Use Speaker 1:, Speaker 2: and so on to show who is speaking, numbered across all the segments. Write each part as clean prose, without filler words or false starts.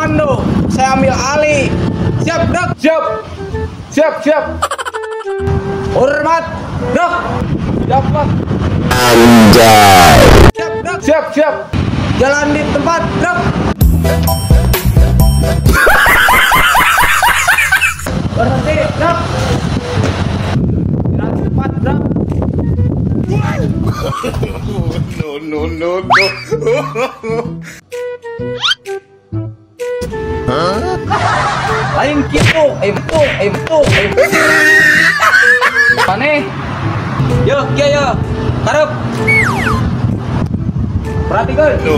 Speaker 1: komando, saya ambil alih. Siap, Dok. Siap. Siap, siap. Hormat, Dok. Siap, Dok.
Speaker 2: Anjay.
Speaker 1: Siap, Dok. Siap, siap. Jalan di tempat, Dok. Berhenti, Dok. Jalan di tempat, Dok.
Speaker 2: No.
Speaker 1: Lain gitu, betul. Pane? Yo, yo. Karep. Perhatikan.
Speaker 2: No.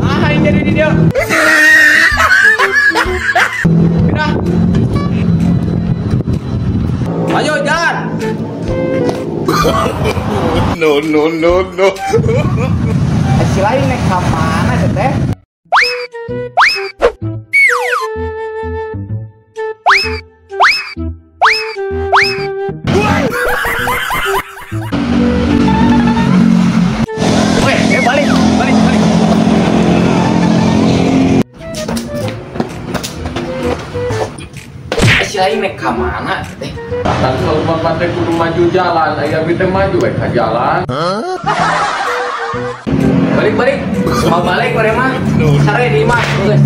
Speaker 1: Ah, ini jadi dia. Pindah. Ayo jalan.
Speaker 2: No.
Speaker 1: Si lain naik ke mana teh? Weh, balik. Si lain naik ke mana teh?
Speaker 3: Kan kalau bapak teh kudu maju jalan, aya teh maju ke jalan.
Speaker 1: Balik. Mau balik mereka mah. Sare di imah. Geus.